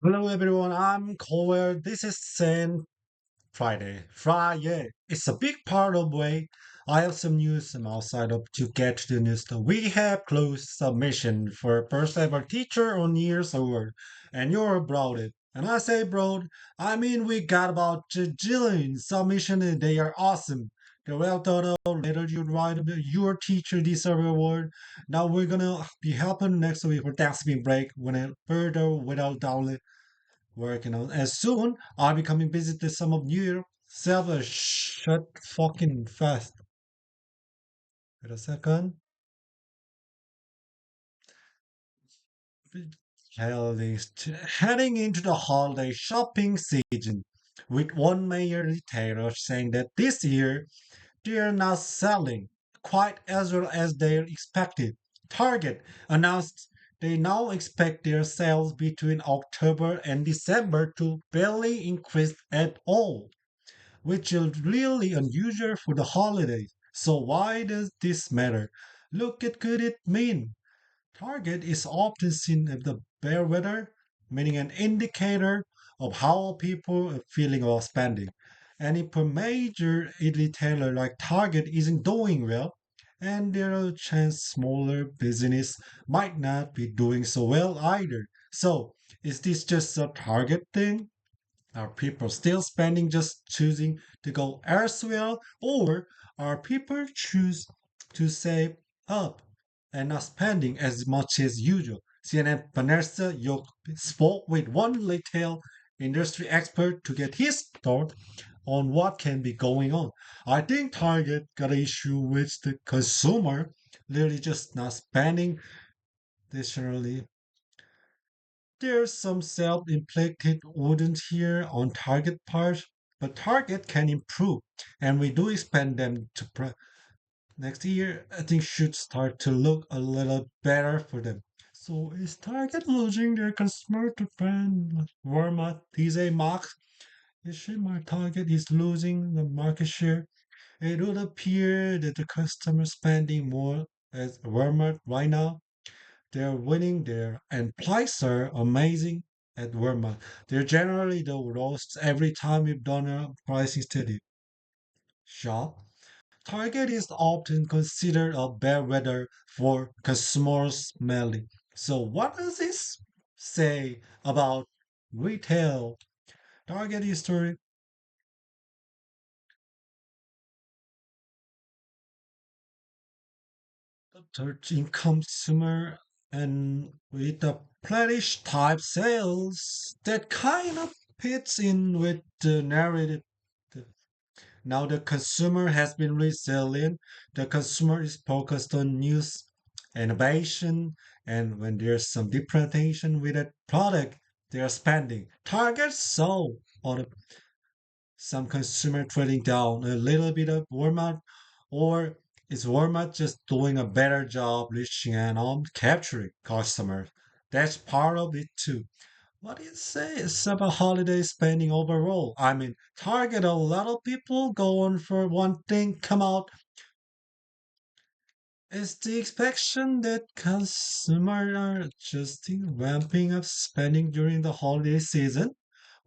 Hello everyone, I'm Cole. This is Saint Friday. Friday. It's a big part of way. I have some news from outside of to get to the news. We have closed submission for first ever teacher on years award, and you're abroad it. And I say broad, I mean we got about a jillion submission and they are awesome. They're well thought out. Later you write about your teacher deserve award. Now we're gonna be helping next week for Thanksgiving break when it further without download working on. As soon I'll be coming visit the some of New York. Server shut fucking fast. Wait a second. Heading into the holiday shopping season, with one major retailer saying that this year they're not selling quite as well as they expected. Target announced they now expect their sales between October and December to barely increase at all, which is really unusual for the holidays. So why does this matter? Look at could it mean? Target is often seen as the bear weather, meaning an indicator of how people are feeling about spending. And if a major retailer like Target isn't doing well, and there are a chance smaller business might not be doing so well either. So is this just a Target thing? Are people still spending just choosing to go elsewhere, or are people choose to save up and not spending as much as usual? CNN Vanessa Yok spoke with one retail industry expert to get his thought on what can be going on. I think Target got an issue with the consumer literally just not spending additionally. There's some self-inflicted wounds here on Target part, but Target can improve, and we do expect them to. Next year, I think should start to look a little better for them. So is Target losing their customer to brand like Walmart, TJ Maxx? Is she my Target is losing the market share? It would appear that the customer spending more at Walmart right now. They're winning there, and prices are amazing at Walmart. They're generally the lowest every time we've done a pricing study. Shop. Target is often considered a bellwether for consumers' smelling. So what does this say about retail? Target history. Searching consumer and with the pledge type sales that kind of fits in with the narrative. Now the consumer has been resilient. The consumer is focused on news, innovation, and when there's some differentiation with a product, they are spending. Target so or some consumer trading down a little bit of Walmart, or is Walmart just doing a better job reaching and capturing customers? That's part of it too. What do you say is about holiday spending overall? I mean, Target, a lot of people go on for one thing, come out. Is the expectation that consumers are adjusting, ramping up spending during the holiday season?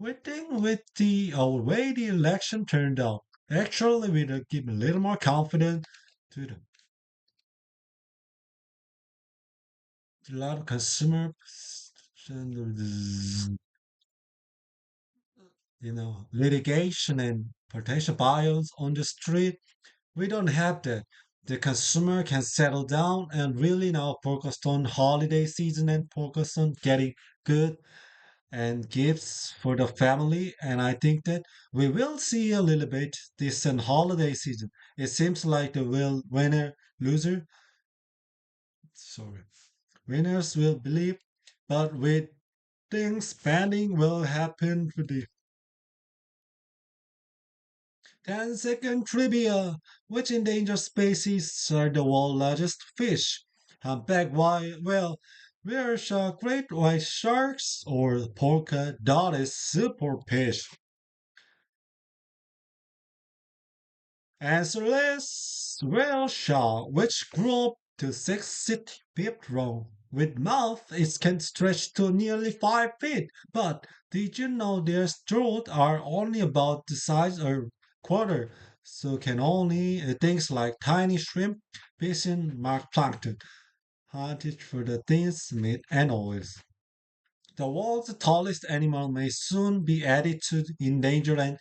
We think with the way the election turned out, actually, we'd give a little more confidence to a lot of consumer, litigation and potential buyers on the street. We don't have that. The consumer can settle down and really now focus on holiday season and focus on getting good and gifts for the family. And I think that we will see a little bit this in holiday season. It seems like the will winner loser. Sorry, winners will believe, but with things spending will happen for the 10-second trivia. Which endangered species are the world's largest fish? Humpback whale, where shark, great white sharks, or polka dotted superfish? Answer is whale shark, which grew up to 6 city fifth row. With mouth, it can stretch to nearly 5 feet. But did you know their throats are only about the size of quarter, so can only things like tiny shrimp, fish, and mark plankton, hunted for the things, meat, and oils. The world's tallest animal may soon be added to the endangered and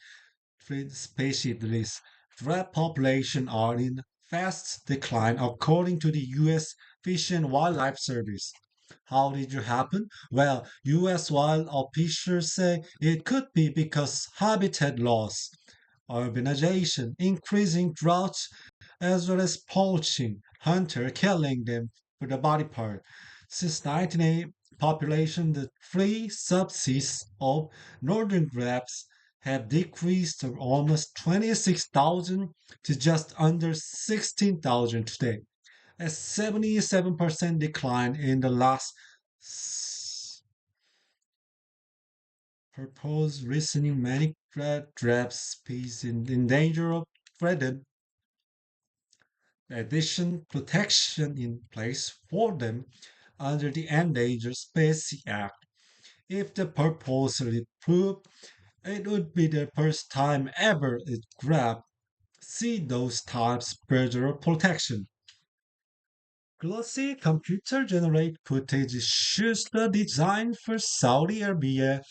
threatened species list. Rat populations are in fast decline according to the U.S. Fish and Wildlife Service. How did it happen? Well, U.S. wild officials say it could be because habitat loss, urbanization, increasing droughts, as well as poaching, hunter killing them for the body part. Since 1980, population the three subspecies of northern crabs have decreased from almost 26,000 to just under 16,000 today, a 77% decline in the last proposed recently many crab species in danger of threatened addition protection in place for them under the Endangered Species Act. If the proposal is approved, it would be the first time ever it grab see those types further protection. Glossy computer-generated footage shows the design for Saudi Arabia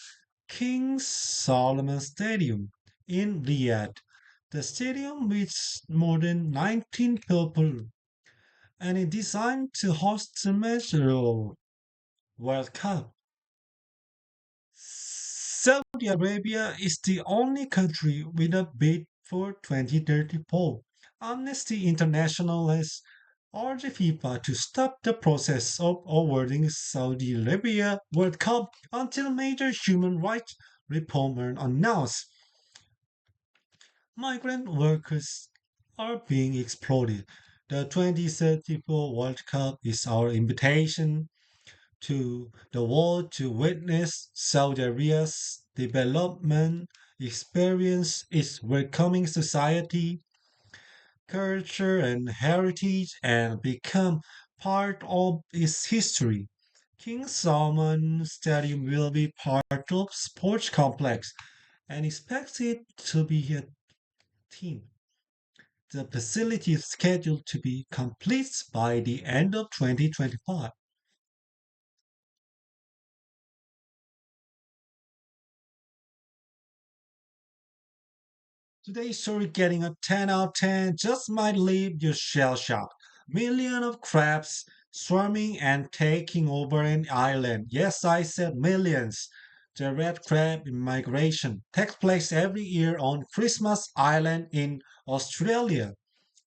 King Solomon Stadium in Riyadh. The stadium with more than 19 people and is designed to host the major World Cup. Saudi Arabia is the only country with a bid for 2034. Amnesty International has urged FIFA to stop the process of awarding Saudi Arabia World Cup until major human rights reform are announced. Migrant workers are being exploited. The 2034 World Cup is our invitation to the world to witness Saudi Arabia's development, experience its welcoming society, culture, and heritage, and become part of its history. King Salman Stadium will be part of sports complex and expected to be a team. The facility is scheduled to be complete by the end of 2025. Today's story getting a 10 out of 10 just might leave you shell shocked. Millions of crabs swarming and taking over an island. Yes, I said millions. The red crab migration takes place every year on Christmas Island in Australia,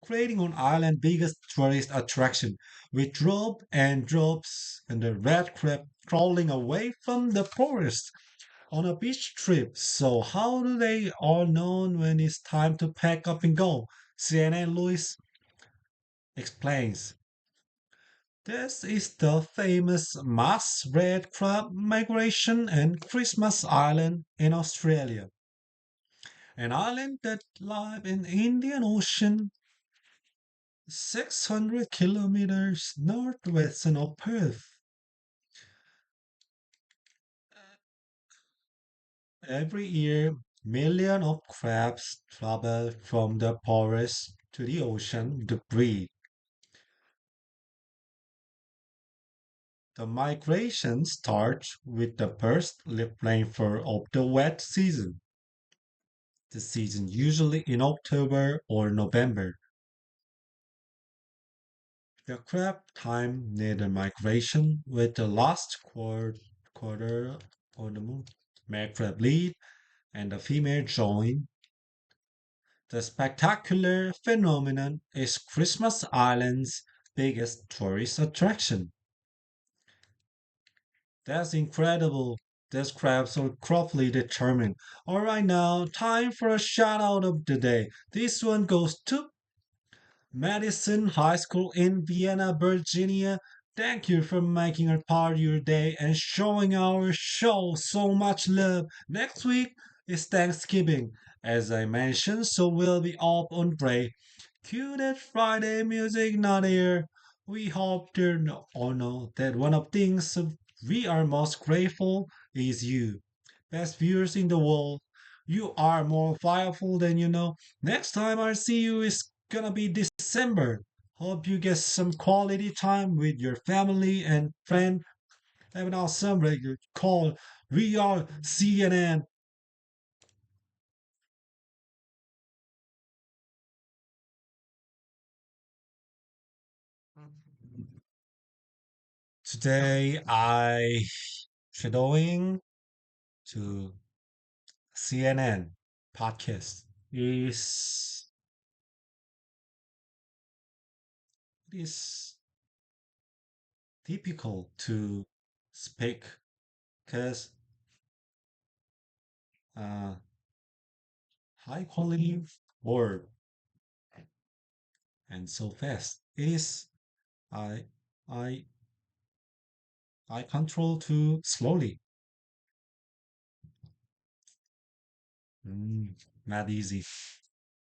creating an island biggest tourist attraction with droves and the red crab crawling away from the forest on a beach trip. So how do they all know when it's time to pack up and go? CNN Lewis explains. This is the famous mass red crab migration in Christmas Island in Australia, an island that lies in Indian Ocean 600 kilometers northwestern of Perth. Every year, millions of crabs travel from the forest to the ocean to breed. The migration starts with the first leaf rainfall of the wet season, the season usually in October or November. The crab time near the migration with the last quarter of the moon. Male crab lead and the female join. The spectacular phenomenon is Christmas Island's biggest tourist attraction. That's incredible. This crab so craftily determined. Alright now, time for a shout out of the day. This one goes to Madison High School in Vienna, Virginia. Thank you for making it part of your day and showing our show so much love. Next week is Thanksgiving. As I mentioned, so we'll be off on break. Cue that Friday music, not here. We hope to know that one of things we are most grateful is you. Best viewers in the world, you are more powerful than you know. Next time I see you is gonna be December. Hope you get some quality time with your family and friend. Have an awesome regular call. We are CNN. Today I shadowing to CNN podcast. It is difficult to speak because uh, high quality word and so fast. It is I I I control too slowly. Mm, not easy.